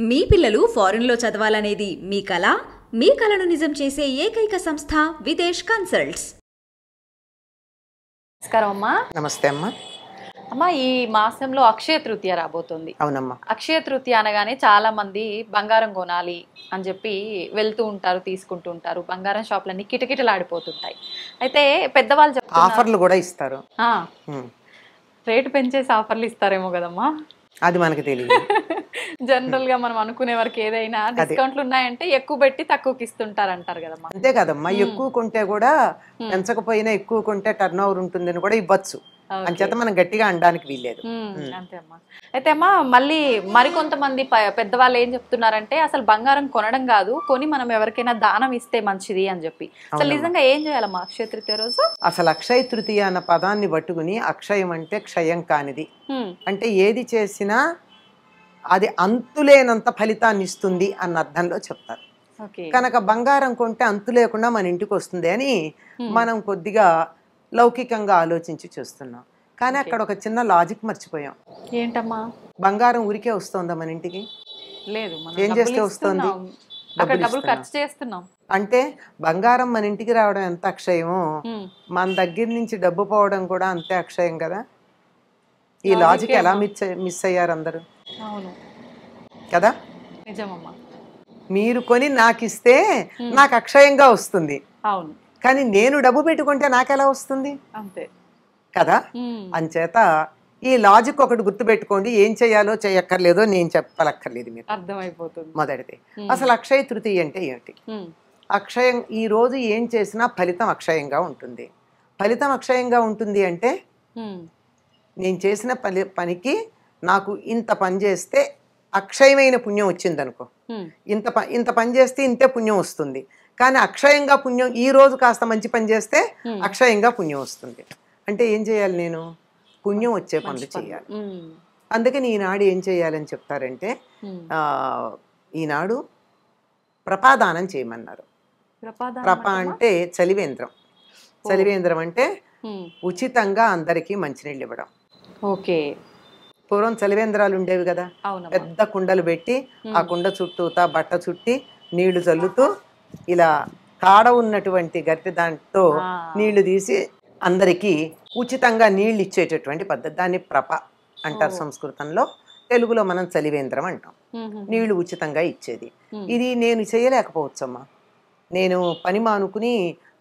మీ పిల్లలు ఫారెన్లో చదవాలనేది మీ కల? మీ కలను నిజం చేసే ఏకైక సంస్థ విదేశ్ కన్సల్ట్స్. నమస్కారం అమ్మా. నమస్తే అమ్మా. అమ్మా, ఈ మాసంలో అక్షయ తృతీయ రాబోతుంది. అవునమ్మా. అక్షయ తృతీయ అనగానే చాలా మంది బంగారం కొనాలి అని చెప్పి వెళ్తూ ఉంటారు, తీసుకుంటూ ఉంటారు. బంగారం షాపులన్నీ కిటకిటలాడిపోతుంటాయి. అయితే పెద్దవాళ్ళు చెప్తున్నారు ఆఫర్లు కూడా ఇస్తారు. రేటు పెంచేసి ఆఫర్లు ఇస్తారేమో కదమ్మా, అది మనకి తెలియదు. జనరల్ గా మనం అనుకునే వరకు ఏదైనా డిస్కౌంట్లు ఉన్నాయంటే ఎక్కువ పెట్టి తక్కువకి ఇస్తుంటారు అంటారు కదమ్మా. అంతే కదమ్మా, ఎక్కువ కొంటే కూడా పెంచకపోయినా ఎక్కువ కొంటే టర్న్ ఓవర్ ఉంటుందని కూడా ఇవ్వచ్చు. అంచేత మనం గట్టిగా అనడానికి వీల్లేదు. అంతే అమ్మా. అయితే అమ్మా, మళ్ళీ మరికొంతమంది పెద్దవాళ్ళు ఏం చెప్తున్నారంటే అసలు బంగారం కొనడం కాదు, కొని మనం ఎవరికైనా దానం ఇస్తే మంచిది అని చెప్పి. అసలు నిజంగా ఏం చేయాలమ్మా అక్షయ తృతీయ రోజు? అసలు అక్షయ తృతీయ అన్న పదాన్ని పట్టుకుని, అక్షయం అంటే క్షయం కానిది, అంటే ఏది చేసినా అది అంతులేనంత ఫలితాన్ని ఇస్తుంది అన్న అర్థంలో చెప్తారు. కనుక బంగారం కొంటే అంతు లేకుండా మన ఇంటికి వస్తుంది అని మనం కొద్దిగా లౌకికంగా ఆలోచించి చూస్తున్నాం. కానీ అక్కడ ఒక చిన్న లాజిక్ మర్చిపోయాం. ఏంటమ్మా? బంగారం ఊరికే వస్తుందా మన ఇంటికి? లేదు. ఏం చేస్తే వస్తుంది? డబ్బులు ఖర్చు చేస్తున్నాం. అంటే బంగారం మన ఇంటికి రావడం ఎంత అక్షయమో, మన దగ్గర నుంచి డబ్బు పోవడం కూడా అంతే అక్షయం కదా. ఈ లాజిక్ ఎలా మిస్ అయ్యారు అందరూ? అవును కదా. నిజమమ్మా. మీరు కొని నాకు ఇస్తే నాకు అక్షయంగా వస్తుంది. అవును. కానీ నేను డబ్బు పెట్టుకుంటే నాకెలా వస్తుంది? అంతే కదా. అంచేత ఈ లాజిక్ ఒకటి గుర్తుపెట్టుకోండి. ఏం చేయాలో చేయక్కర్లేదో నేను చెప్పలక్కర్లేదు, మీకు అర్థమైపోతుంది. మొదటిది అసలు అక్షయ తృతీయ అంటే ఏమిటి? అక్షయం, ఈ రోజు ఏం చేసినా ఫలితం అక్షయంగా ఉంటుంది. ఫలితం అక్షయంగా ఉంటుంది అంటే నేను చేసిన పనికి నాకు ఇంత పని చేస్తే అక్షయమైన పుణ్యం వచ్చింది అనుకో, ఇంత పని చేస్తే ఇంతే పుణ్యం వస్తుంది. కానీ అక్షయంగా పుణ్యం, ఈ రోజు కాస్త మంచి పని చేస్తే అక్షయంగా పుణ్యం వస్తుంది. అంటే ఏం చేయాలి? నేను పుణ్యం వచ్చే పనులు చేయాలి. అందుకని ఈనాడు ఏం చేయాలని చెప్తారంటే, ఈనాడు ప్రపాదానం చేయమన్నారు. ప్రప అంటే చలివేంద్రం. చలివేంద్రం అంటే ఉచితంగా అందరికీ మంచినీళ్ళు ఇవ్వడం. ఓకే. పూర్వం చలివేంద్రాలు ఉండేవి కదా, పెద్ద కుండలు పెట్టి ఆ కుండ చుట్టూతా బట్ట చుట్టి నీళ్లు చల్లుతూ ఇలా కాడ ఉన్నటువంటి గట్టి దాంట్లో నీళ్లు తీసి అందరికీ ఉచితంగా నీళ్లు ఇచ్చేటటువంటి పద్ధతి. దాన్ని ప్రప అంటారు సంస్కృతంలో. తెలుగులో మనం చలివేంద్రం అంటాం. నీళ్లు ఉచితంగా ఇచ్చేది. ఇది నేను చేయలేకపోవచ్చమ్మా. నేను పని మానుకుని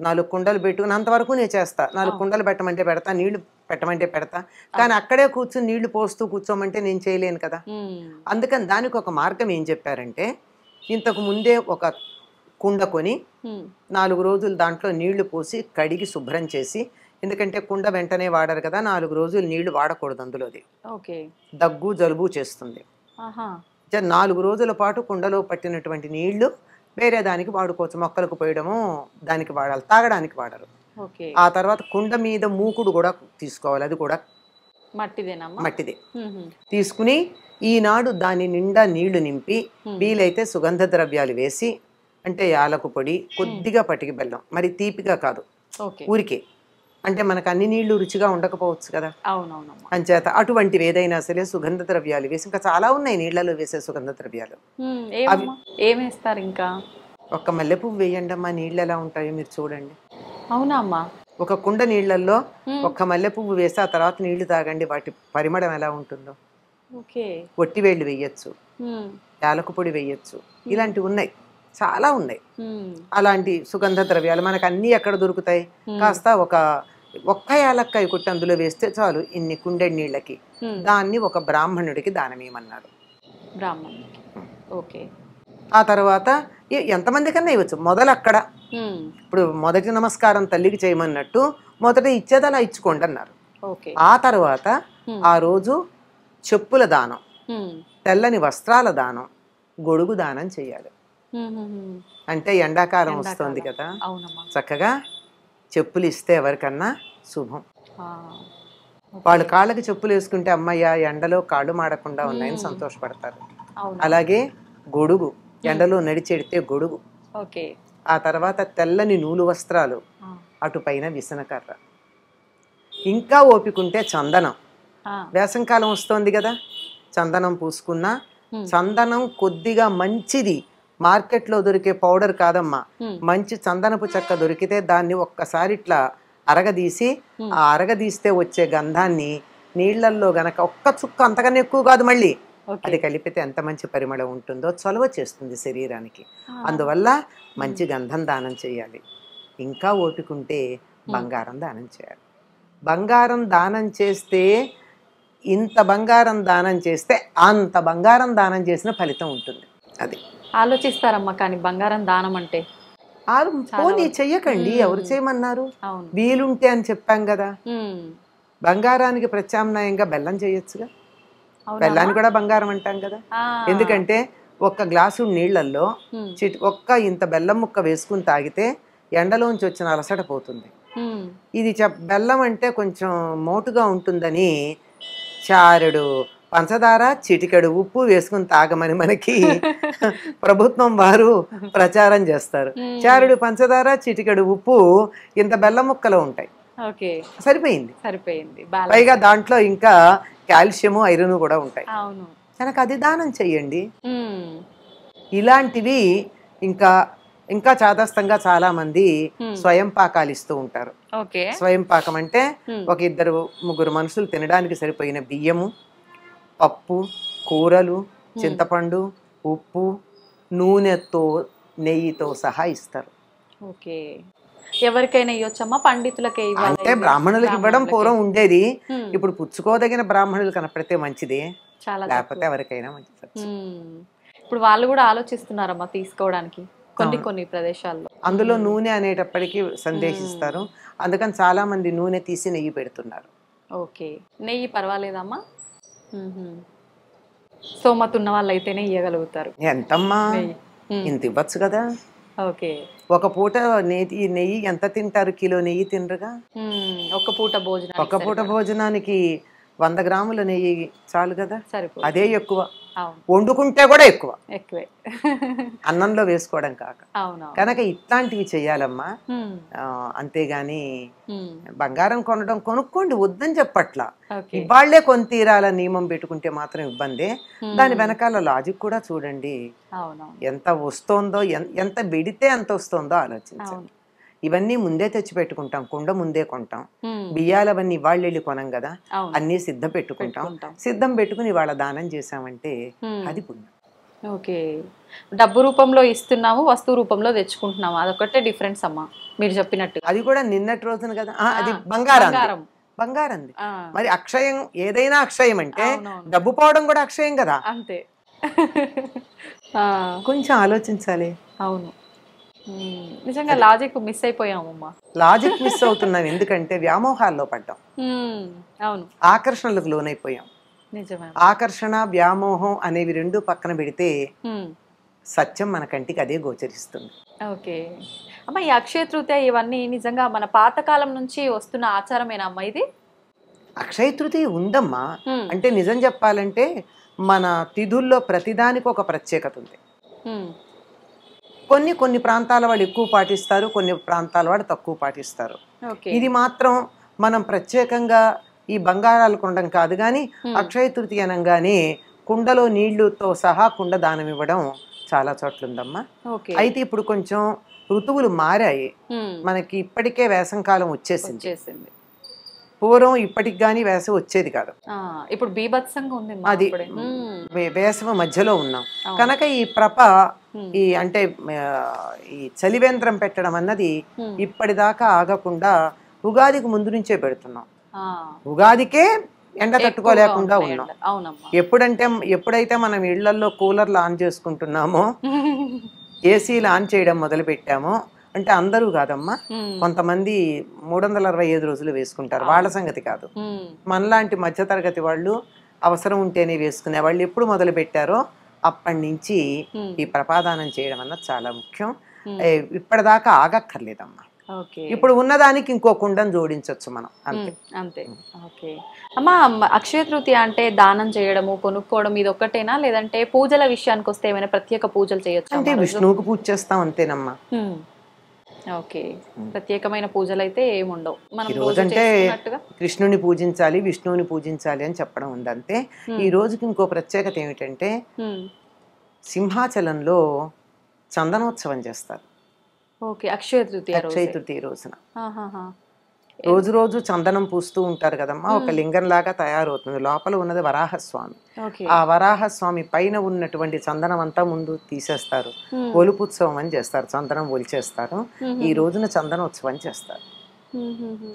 4 కుండలు పెట్టుకుని అంతవరకు నేను చేస్తా. 4 కుండలు పెట్టమంటే పెడతా, నీళ్లు పెట్టమంటే పెడతా. కానీ అక్కడే కూర్చుని నీళ్లు పోస్తూ కూర్చోమంటే నేను చేయలేను కదా. అందుకని దానికి ఒక మార్గం ఏం చెప్పారంటే, ఇంతకు ముందే ఒక కుండ కొని 4 రోజులు దాంట్లో నీళ్లు పోసి కడిగి శుభ్రం చేసి, ఎందుకంటే కుండ వెంటనే వాడరు కదా, 4 రోజులు నీళ్లు వాడకూడదు అందులోది. దగ్గు జలుబు చేస్తుంది. 4 రోజుల పాటు కుండలో పట్టినటువంటి నీళ్లు వేరే దానికి వాడుకోవచ్చు. మొక్కలకు పోయడము దానికి వాడాలి, తాగడానికి వాడరు. ఆ తర్వాత కుండ మీద మూకుడు కూడా తీసుకోవాలి, అది కూడా మట్టిదే. తీసుకుని ఈనాడు దాని నిండా నీళ్లు నింపి, వీలైతే సుగంధ ద్రవ్యాలు వేసి, అంటే యాలకు పొడి, కొద్దిగా పటికి బెల్లం, మరి తీపిగా కాదు, ఊరికే. అంటే మనకు అన్ని నీళ్లు రుచిగా ఉండకపోవచ్చు కదా. అంచేత అటువంటివి ఏదైనా సరే సుగంధ ద్రవ్యాలు వేసి, ఇంకా చాలా ఉన్నాయి నీళ్లలో వేసే సుగంధ ద్రవ్యాలు. ఏమేస్తారు? ఇంకా ఒక్క మల్లెపువ్వు వేయండి అమ్మా, నీళ్ళు ఎలా ఉంటాయో మీరు చూడండి. అవునా అమ్మా? ఒక కుండ నీళ్లలో ఒక్క మల్లెపువ్వు వేసి ఆ తర్వాత నీళ్లు తాగండి, వాటి పరిమళం ఎలా ఉంటుందో. ఒట్టివేళ్ళు వేయచ్చు, యాలకు పొడి వేయచ్చు, ఇలాంటివి ఉన్నాయి, చాలా ఉన్నాయి. అలాంటి సుగంధ ద్రవ్యాలు మనకు అన్ని ఎక్కడ దొరుకుతాయి? కాస్త ఒక్క యాలక్కాయ కొట్టి అందులో వేస్తే చాలు ఇన్ని కుండెడి నీళ్ళకి. దాన్ని ఒక బ్రాహ్మణుడికి దానమేమన్నారు. ఆ తర్వాత ఎంతమంది కన్నా ఇవ్వచ్చు, మొదలు అక్కడ. ఇప్పుడు మొదటి నమస్కారం తల్లికి చేయమన్నట్టు మొదట ఇచ్చేది అలా ఇచ్చుకోండి అన్నారు. ఆ తర్వాత ఆ రోజు చెప్పుల దానం, తెల్లని వస్త్రాల దానం, గొడుగు దానం చేయాలి. అంటే ఎండాకాలం వస్తుంది కదా, చక్కగా చెప్పులు ఇస్తే ఎవరికన్నా శుభం. వాళ్ళు కాళ్ళకి చెప్పులు వేసుకుంటే అమ్మయ్య ఎండలో కాళ్ళు మాడకుండా ఉన్నాయని సంతోషపడతారు. అలాగే గొడుగు, ఎండలో నడిచెడితే గొడుగు. ఆ తర్వాత తెల్లని నూలు వస్త్రాలు, అటుపైన విసనకర్ర, ఇంకా ఓపికంటే చందనం. వేసంకాలం వస్తోంది కదా, చందనం పూసుకున్నా చందనం కొద్దిగా మంచిది, మార్కెట్లో దొరికే పౌడర్ కాదమ్మా, మంచి చందనపు చెక్క దొరికితే దాన్ని ఒక్కసారి ఇట్లా అరగదీసి, ఆ అరగదీస్తే వచ్చే గంధాన్ని నీళ్లల్లో గనక ఒక్క చుక్క, అంతకన్నా ఎక్కువ కాదు, మళ్ళీ అది కలిపితే ఎంత మంచి పరిమళం ఉంటుందో, చొలవ చేస్తుంది శరీరానికి. అందువల్ల మంచి గంధం దానం చేయాలి. ఇంకా ఓపికంటే బంగారం దానం చేయాలి. బంగారం దానం చేస్తే, ఇంత బంగారం దానం చేస్తే అంత బంగారం దానం చేసిన ఫలితం ఉంటుంది. అది ఆలోచిస్తారమ్మా, కానీ బంగారం దానం అంటే పోనీ చెయ్యకండి, ఎవరు చేయమన్నారు? వీలుంటే అని చెప్పాం కదా. బంగారానికి ప్రత్యామ్నాయంగా బెల్లం చేయొచ్చుగా. బెల్లాన్ని కూడా బంగారం అంటాం కదా. ఎందుకంటే ఒక్క గ్లాసు నీళ్లలో ఒక్క ఇంత బెల్లం ముక్క వేసుకుని తాగితే ఎండలోంచి వచ్చిన అలసట పోతుంది. ఇది బెల్లం అంటే కొంచెం మోటుగా ఉంటుందని చారెడు పంచదార, చిటికెడు ఉప్పు వేసుకుని తాగమని మనకి ప్రభుత్వం వారు ప్రచారం చేస్తారు. చారెడు పంచదార, చిటికెడు ఉప్పు ఇంత బెల్లం ముక్కలో ఉంటాయి. సరిపోయింది. పైగా దాంట్లో ఇంకా కాల్షియము, ఐరన్ కూడా ఉంటాయి. కనుక అది దానం చెయ్యండి. ఇలాంటివి ఇంకా ఇంకా చాదస్తంగా చాలా మంది స్వయం పాకాలు ఇస్తూ ఉంటారు. స్వయం పాకం అంటే ఒక 2-3 మనుషులు తినడానికి సరిపోయిన బియ్యము, పప్పు, కూరలు, చింతపండు, ఉప్పు, నూనెతో, నెయ్యితో సహా ఇస్తారు. ఎవరికైనా ఇవ్వచ్చమ్మా? పండితులకే ఇవ్వాలి అంటే బ్రాహ్మణులకు ఇవ్వడం పూర్వం ఉండేది. ఇప్పుడు పుచ్చుకోదగిన బ్రాహ్మణులు కనపడితే మంచిది, లేకపోతే ఎవరికైనా మంచిది. ఇప్పుడు వాళ్ళు కూడా ఆలోచిస్తున్నారమ్మా తీసుకోవడానికి కొన్ని ప్రదేశాల్లో. అందులో నూనె అనేటప్పటికీ సందేశిస్తారు, అందుకని చాలా మంది నూనె తీసి నెయ్యి పెడుతున్నారు. నెయ్యి పర్వాలేదమ్మా? స్తోమత ఉన్న వాళ్ళు అయితేనే ఇవ్వగలుగుతారు. ఎంతమ్మా, ఇంత ఇవ్వచ్చు కదా. ఒక పూట నెయ్యి ఎంత తింటారు? కిలో నెయ్యి తినరుగా. ఒక పూట భోజనానికి 100 గ్రాముల నెయ్యి చాలు కదా. అదే ఎక్కువ, వండుకుంటే కూడా ఎక్కువే అన్నంలో వేసుకోవడం కాక. కనుక ఇట్లాంటివి చెయ్యాలమ్మా. అంతేగాని బంగారం కొనుక్కోండి వద్దని చెప్పట్లా. ఇవాళ్లే కొని తీరాల నియమం పెట్టుకుంటే మాత్రం ఇబ్బంది. దాని వెనకాల లాజిక్ కూడా చూడండి. ఎంత వస్తోందో, ఎంత పెడితే ఎంత వస్తోందో ఆలోచించండి. ఇవన్నీ ముందే తెచ్చి పెట్టుకుంటాం, కుండ ముందే కొంటాం. బియ్యాలవన్నీ ఇవాళ్ళు వెళ్ళి కొనం కదా, అన్ని సిద్ధం పెట్టుకుంటాం. సిద్ధం పెట్టుకుని ఇవాళ దానం చేసామంటే అది పుణ్యం. డబ్బు రూపంలో ఇస్తున్నాము, వస్తువు రూపంలో తెచ్చుకుంటున్నాము, అదొకటే డిఫరెన్స్ అమ్మా మీరు చెప్పినట్టు. అది కూడా నిన్నటి రోజున కదా. అది బంగారం. మరి అక్షయం, ఏదైనా అక్షయం అంటే డబ్బు పోవడం కూడా అక్షయం కదా. అంతే. కొంచెం ఆలోచించాలి. అవును, నిజంగా లాజిక్ మిస్ అయిపోయామమ్మా. లాజిక్ మిస్ అవుతున్నాం ఎందుకంటే వ్యామోహాల్లో పడ్డాం. అవును, ఆకర్షణలకు లోనైపోయాం. ఆకర్షణ, వ్యామోహం అనేవి రెండు పక్కన పెడితే సత్యం మన కంటికి అదే గోచరిస్తుంది. అమ్మా, ఈ అక్షయ తృతీయ ఇవన్నీ నిజంగా మన పాతకాలం నుంచి వస్తున్న ఆచారమేనా అమ్మా ఇది? అక్షయ తృతీయ ఉందమ్మా. అంటే నిజం చెప్పాలంటే మన తిథుల్లో ప్రతిదానికి ఒక ప్రత్యేకత ఉంది. కొన్ని ప్రాంతాల వాళ్ళు ఎక్కువ పాటిస్తారు, కొన్ని ప్రాంతాల వాళ్ళు తక్కువ పాటిస్తారు. ఇది మాత్రం మనం ప్రత్యేకంగా ఈ బంగారాలు కొనడం కాదు కానీ అక్షయ తృతీయ అనగానే కుండలో నీళ్లుతో సహా కుండ దానం ఇవ్వడం చాలా చోట్ల ఉందమ్మా. అయితే ఇప్పుడు కొంచెం ఋతువులు మారాయి, మనకి ఇప్పటికే వేసంకాలం వచ్చేసింది. పూర్వం ఇప్పటికి గానీ వేసవి వచ్చేది కాదు, ఇప్పుడు బీభత్సంగా ఉంది. అది వేసవి మధ్యలో ఉన్నాం కనుక ఈ ఈ అంటే ఈ చలివేంద్రం పెట్టడం అన్నది ఇప్పటిదాకా ఆగకుండా ఉగాదికి ముందు నుంచే పెడుతున్నాం. ఉగాదికే ఎండ తట్టుకోలేకుండా ఉన్నాం. ఎప్పుడైతే మనం ఇళ్లలో కూలర్లు ఆన్ చేసుకుంటున్నామో, ఏసీలు ఆన్ చేయడం మొదలు పెట్టామో, అంటే అందరూ కాదమ్మా, కొంతమంది 365 రోజులు వేసుకుంటారు, వాళ్ళ సంగతి కాదు. మనలాంటి మధ్యతరగతి వాళ్ళు అవసరం ఉంటేనే వేసుకునే వాళ్ళు ఎప్పుడు మొదలు పెట్టారో అప్పటి నుంచి ఈ ప్రపాదానం చేయడం అన్నది చాలా ముఖ్యం. ఇప్పటిదాకా ఆగక్కర్లేదమ్మా. ఇప్పుడు ఉన్నదానికి ఇంకో కుండను జోడించవచ్చు మనం, అంతే అంతే. అమ్మా, అక్షయ తృతీయ అంటే దానం చేయడము, కొనుక్కోవడం ఇది ఒక్కటేనా, లేదంటే పూజల విషయానికి వస్తే ఏమైనా ప్రత్యేక పూజలు చేయొచ్చు? అంటే విష్ణువుకు పూజ చేస్తాం అంతేనమ్మా. ఓకే, ప్రత్యేకమైన పూజలు అయితే ఏముండవు, మనం ఈ రోజు రోజు అంటే చేసుకున్నట్టుగా. కృష్ణుని పూజించాలి, విష్ణువుని పూజించాలి అని చెప్పడం ఉంది అంతే. ఈ రోజుకి ఇంకో ప్రత్యేకత ఏమిటంటే సింహాచలంలో చందనోత్సవం చేస్తారు ఓకే, అక్షయ తృతీయ అక్షయ తృతీయ రోజున. ఆహాహా. రోజు రోజు చందనం పూస్తూ ఉంటారు కదమ్మా, ఒక లింగం లాగా తయారవుతుంది. లోపల ఉన్నది వరాహస్వామి. ఓకే. ఆ వరాహస్వామి పైన ఉన్నటువంటి చందనం అంతా ముందు తీసేస్తారు, ఒలుపుత్సవం అని చేస్తారు, చందనం ఒలిచేస్తారు. ఈ రోజున చందనోత్సవం చేస్తారు,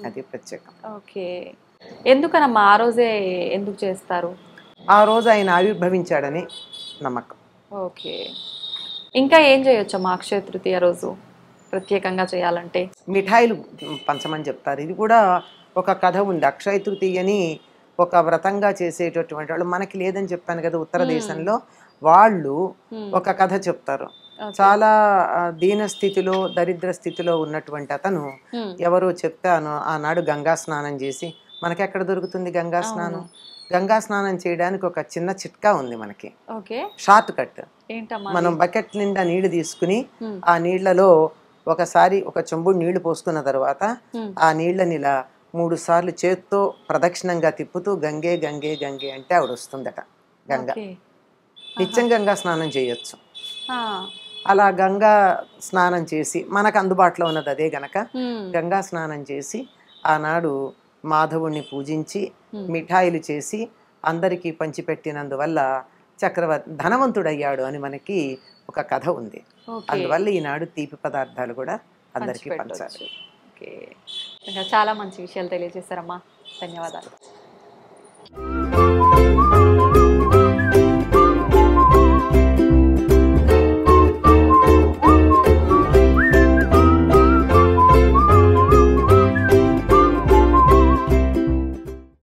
అది ప్రత్యేకం. ఓకే, ఎందుకనమ్మా ఆ రోజే ఎందుకు చేస్తారు? ఆ రోజు ఆయన ఆవిర్భవించాడని నమ్మకం. ఓకే, ఇంకా ఏం చేయొచ్చమ్మా అక్షయ తృతీయ రోజు ప్రత్యేకంగా చేయాలంటే? మిఠాయిలు పంచమని చెప్తారు. ఇది కూడా ఒక కథ ఉంది. అక్షయ తృతీయని ఒక వ్రతంగా చేసేటటువంటి వాళ్ళు, మనకి లేదని చెప్పాను కదా ఉత్తర దేశంలో, వాళ్ళు ఒక కథ చెప్తారు. చాలా దీన స్థితిలో, దరిద్ర స్థితిలో ఉన్నటువంటి అతను ఎవరో చెప్తే ఆనాడు గంగా స్నానం చేసి, మనకెక్కడ దొరుకుతుంది గంగా స్నానం? గంగా స్నానం చేయడానికి ఒక చిన్న చిట్కా ఉంది మనకి, షార్ట్ కట్. మనం బకెట్ నిండా నీళ్లు తీసుకుని ఆ నీళ్లలో ఒకసారి ఒక చెంబుడు నీళ్లు పోసుకున్న తర్వాత ఆ నీళ్ళని ఇలా 3 సార్లు చేత్తో ప్రదక్షిణంగా తిప్పుతూ గంగే గంగే గంగే అంటే ఆవిడ వస్తుందట గంగ. నిత్యం గంగా స్నానం చేయొచ్చు. అలా గంగా స్నానం చేసి, మనకు అందుబాటులో ఉన్నది అదే గనక గంగా స్నానం చేసి ఆనాడు మాధవుణ్ణి పూజించి మిఠాయిలు చేసి అందరికీ పంచిపెట్టినందువల్ల ధనవంతుడయ్యాడు అని మనకి ఒక కథ ఉంది. అందువల్ల ఈనాడు తీపి పదార్థాలు కూడా అందరికీ పంచాలి. చాలా మంచి విషయాలు తెలియజేశారమ్మా, ధన్యవాదాలు.